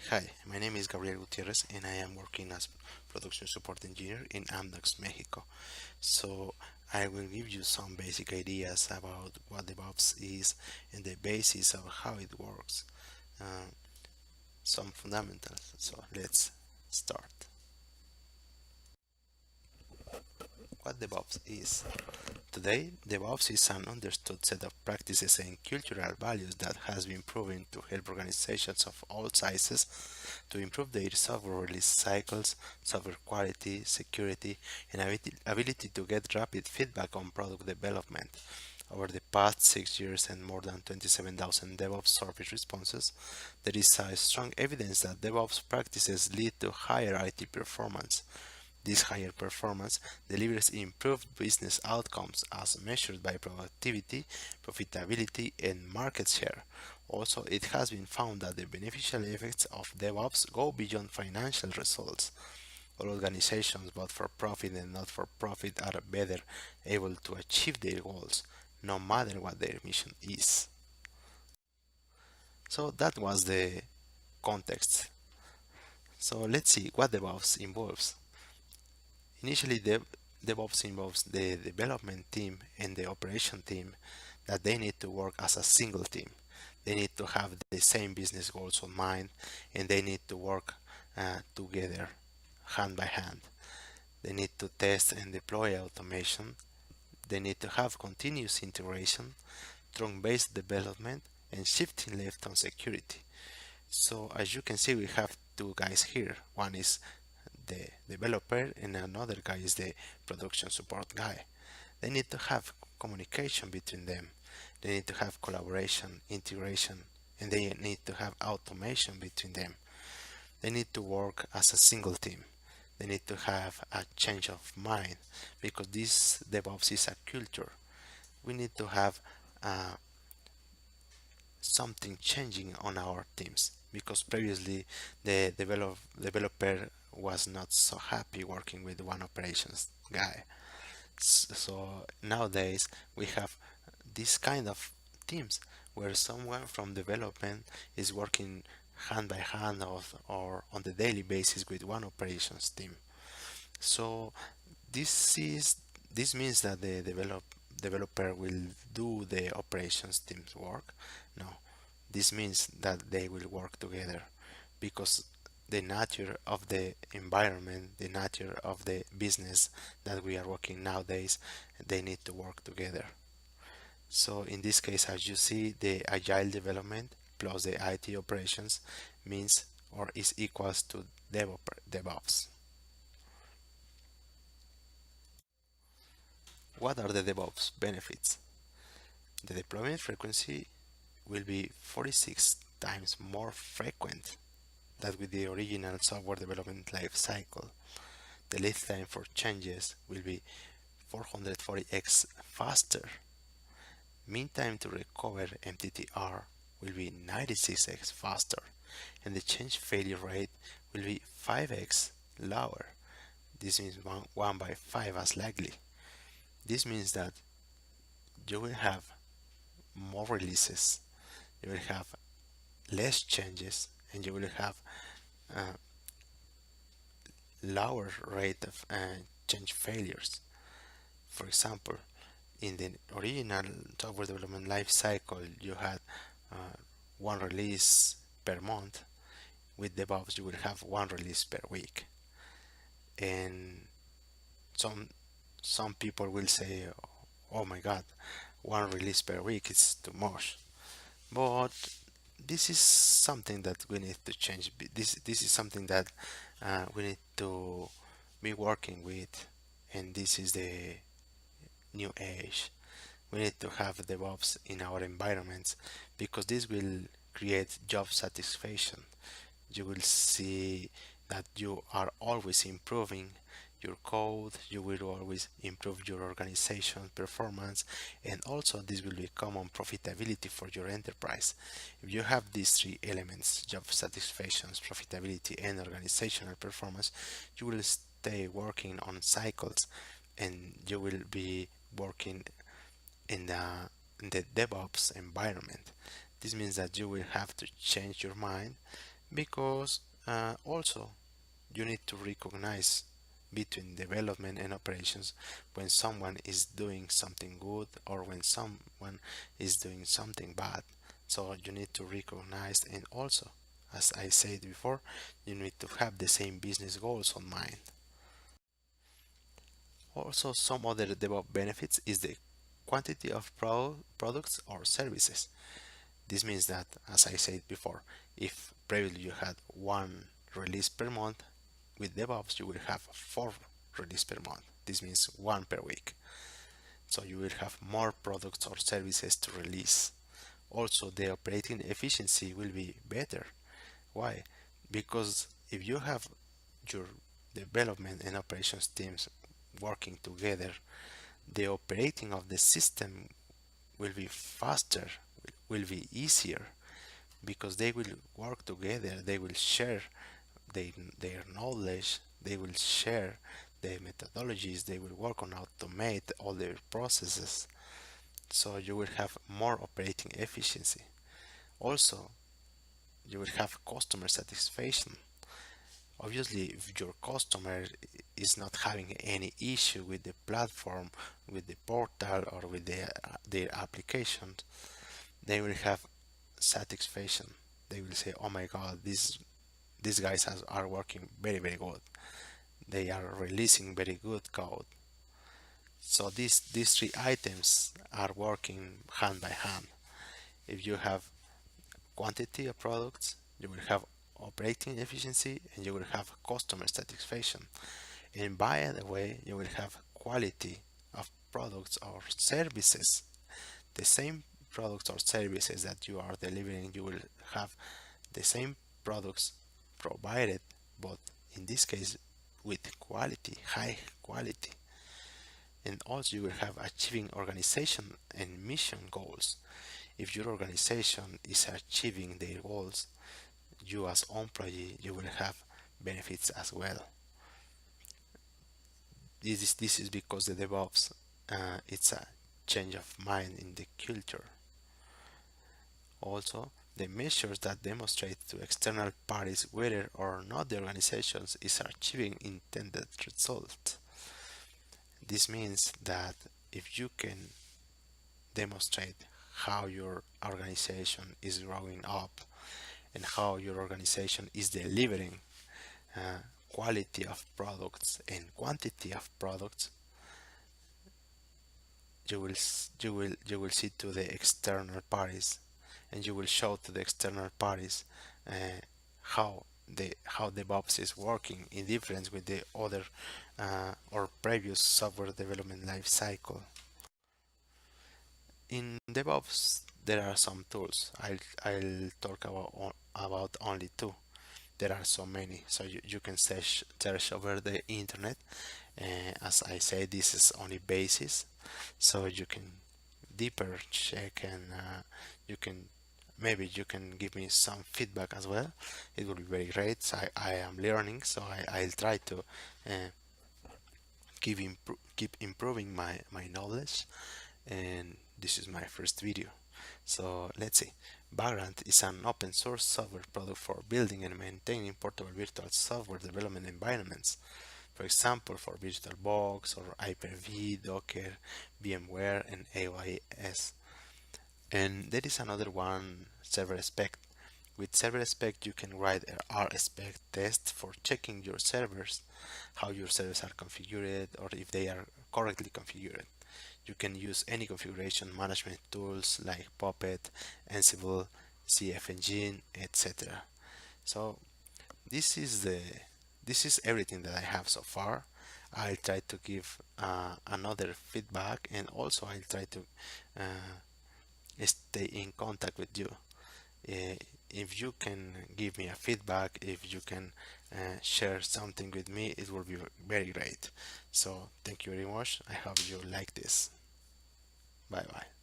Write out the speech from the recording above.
Hi, my name is Gabriel Gutierrez and I am working as production support engineer in Amdocs, Mexico. So I will give you some basic ideas about what DevOps is and the basis of how it works. Uh, some fundamentals. So let's start. What DevOps is. Today, DevOps is an understood set of practices and cultural values that has been proven to help organizations of all sizes to improve their software release cycles, software quality, security, and ability to get rapid feedback on product development. Over the past 6 years and more than 27,000 DevOps service responses, there is a strong evidence that DevOps practices lead to higher IT performance. This higher performance delivers improved business outcomes as measured by productivity, profitability, and market share. Also, it has been found that the beneficial effects of DevOps go beyond financial results. All organizations, both for profit and not for profit, are better able to achieve their goals, no matter what their mission is. So that was the context. So let's see what DevOps involves. Initially, DevOps involves the development team and the operation team that they need to work as a single team. They need to have the same business goals on mind and they need to work together hand by hand. They need to test and deploy automation. They need to have continuous integration, trunk-based development, and shifting left on security. So as you can see, we have two guys here. One is the developer and another guy is the production support guy. They need to have communication between them. They need to have collaboration, integration, and they need to have automation between them. They need to work as a single team. They need to have a change of mind because this DevOps is a culture. We need to have uh, something changing on our teams because previously the developer was not so happy working with one operations guy. So nowadays we have this kind of teams where someone from development is working hand by hand or on the daily basis with one operations team. So this is this means that the developer will do the operations team's work. No, this means that they will work together because the nature of the environment, the nature of the business that we are working nowadays, they need to work together. So in this case, as you see, the agile development plus the IT operations means or is equals to DevOps. What are the DevOps benefits? The deployment frequency will be 46 times more frequent than with the original software development life cycle. The lead time for changes will be 440x faster. Mean time to recover MTTR will be 96x faster, and the change failure rate will be 5x lower. This means 1 by 5 as likely. This means that you will have more releases, you will have less changes, and you will have a lower rate of change failures. For example, in the original software development life cycle, you had uh, one release per month. With DevOps, you will have one release per week. And some some people will say, "Oh my God, one release per week is too much." But this is something that we need to change. This is something that we need to be working with, and this is the new age. We need to have DevOps in our environments because this will create job satisfaction. You will see that you are always improving your code, you will always improve your organization performance, and also this will become on profitability for your enterprise. If you have these three elements, job satisfaction, profitability, and organizational performance, you will stay working on cycles and you will be working in the DevOps environment. This means that you will have to change your mind because also you need to recognize between development and operations when someone is doing something good or when someone is doing something bad. So you need to recognize, and also, as I said before, you need to have the same business goals on mind. Also, some other DevOps benefits is the quantity of products or services. This means that, as I said before, if previously you had one release per month, with DevOps you will have four release per month. This means one per week. So you will have more products or services to release. Also, the operating efficiency will be better. Why? Because if you have your development and operations teams working together, the operating of the system will be faster, will be easier, because they will work together, they will share their knowledge, they will share the methodologies, they will work on automate all their processes, so you will have more operating efficiency. Also, you will have customer satisfaction. Obviously, if your customer is not having any issue with the platform, with the portal, or with their application, they will have satisfaction. They will say, "Oh my God, these guys are working very very good. They are releasing very good code." So these three items are working hand by hand. If you have quantity of products, you will have operating efficiency and you will have customer satisfaction. And by the way, you will have quality of products or services. The same products or services that you are delivering, you will have the same products provided, but in this case with quality, high quality. And also you will have achieving organization and mission goals. If your organization is achieving their goals, you as employee, you will have benefits as well. This is because the DevOps, it's a change of mind in the culture. Also, the measures that demonstrate to external parties whether or not the organization is achieving intended results. This means that if you can demonstrate how your organization is growing up and how your organization is delivering uh, quality of products and quantity of products, you will see to the external parties, and you will show to the external parties uh, how the DevOps is working in difference with the other or previous software development life cycle. In DevOps, there are some tools. I'll talk about only two. There are so many, so you can search over the internet. As I say, this is only basis, so you can deeper check, and you can maybe you can give me some feedback as well. It will be very great. So I am learning, so I'll try to uh, keep improving my knowledge, and this is my first video. So let's see. Vagrant is an open source software product for building and maintaining portable virtual software development environments. For example, for VirtualBox or Hyper-V, Docker, VMware, and AOS. And there is another one, server spec. With server spec, you can write a RSpec test for checking your servers, how your servers are configured, or if they are correctly configured. You can use any configuration management tools like Puppet, Ansible, CF Engine, etc. So this is the this is everything that I have so far. I'll try to give another feedback, and also I'll try to stay in contact with you. Uh, if you can give me a feedback, if you can share something with me, it will be very great. So thank you very much. I hope you like this. Bye bye.